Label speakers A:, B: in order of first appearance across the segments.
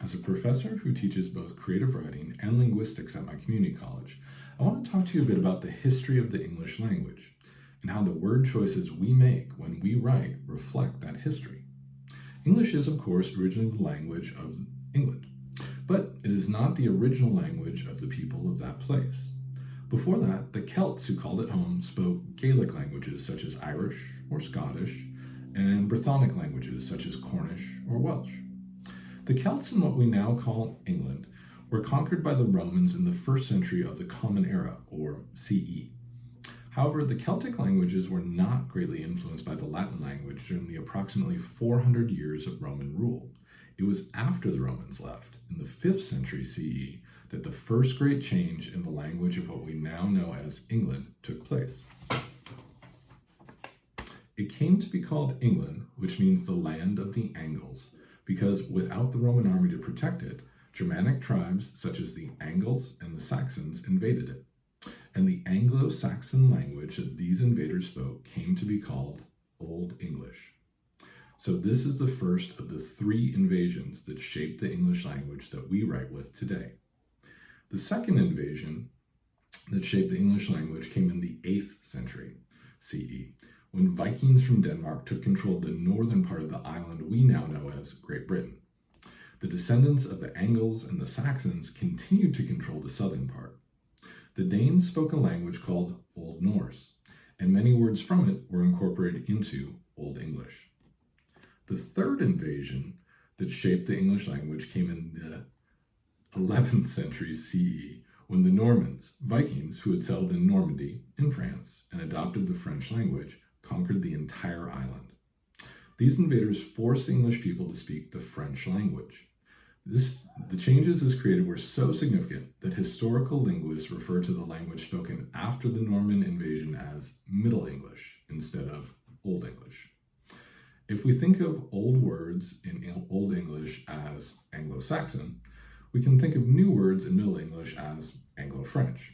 A: As a professor who teaches both creative writing and linguistics at my community college, I want to talk to you a bit about the history of the English language and how the word choices we make when we write reflect that history. English is, of course, originally the language of England, but it is not the original language of the people of that place. Before that, the Celts who called it home spoke Gaelic languages such as Irish or Scottish, and Brythonic languages such as Cornish or Welsh. The Celts in what we now call England were conquered by the Romans in the 1st century of the Common Era, or CE. However, the Celtic languages were not greatly influenced by the Latin language during the approximately 400 years of Roman rule. It was after the Romans left, in the 5th century CE, that the first great change in the language of what we now know as England took place. It came to be called England, which means the land of the Angles, because without the Roman army to protect it, Germanic tribes such as the Angles and the Saxons invaded it. And the Anglo-Saxon language that these invaders spoke came to be called Old English. So this is the first of the 3 invasions that shaped the English language that we write with today. The second invasion that shaped the English language came in the 8th century CE, when Vikings from Denmark took control of the northern part of the island we now know as Great Britain. The descendants of the Angles and the Saxons continued to control the southern part. The Danes spoke a language called Old Norse, and many words from it were incorporated into Old English. The third invasion that shaped the English language came in the 11th century CE, when the Normans, Vikings who had settled in Normandy, in France, and adopted the French language, conquered the entire island. These invaders forced the English people to speak the French language. The changes this created were so significant that historical linguists refer to the language spoken after the Norman invasion as Middle English instead of Old English. If we think of old words in Old English as Anglo-Saxon, we can think of new words in Middle English as Anglo-French.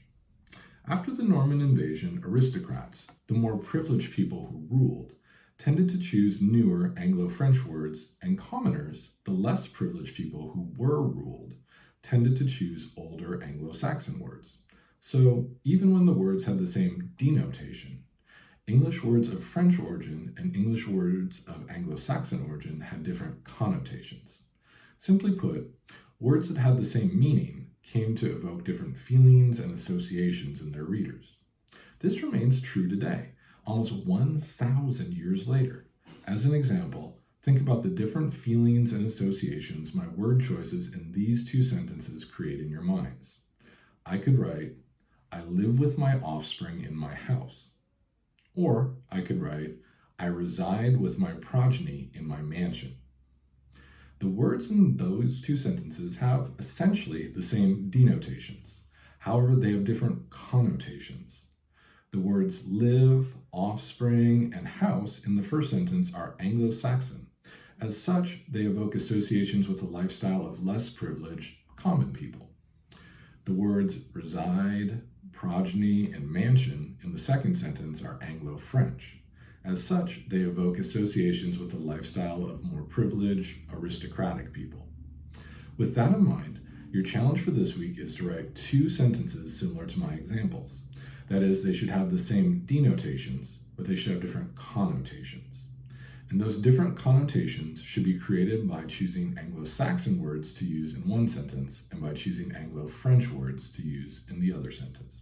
A: After the Norman invasion, aristocrats, the more privileged people who ruled, tended to choose newer Anglo-French words, and commoners, the less privileged people who were ruled, tended to choose older Anglo-Saxon words. So even when the words had the same denotation, English words of French origin and English words of Anglo-Saxon origin had different connotations. Simply put, words that had the same meaning came to evoke different feelings and associations in their readers. This remains true today, almost 1,000 years later. As an example, think about the different feelings and associations my word choices in these 2 sentences create in your minds. I could write, I live with my offspring in my house. Or I could write, I reside with my progeny in my mansion. The words in those 2 sentences have essentially the same denotations. However, they have different connotations. The words live, offspring, and house in the first sentence are Anglo-Saxon. As such, they evoke associations with the lifestyle of less privileged, common people. The words reside, progeny, and mansion in the second sentence are Anglo-French. As such, they evoke associations with the lifestyle of more privileged, aristocratic people. With that in mind, your challenge for this week is to write 2 sentences similar to my examples. That is, they should have the same denotations, but they should have different connotations. And those different connotations should be created by choosing Anglo-Saxon words to use in one sentence and by choosing Anglo-French words to use in the other sentence.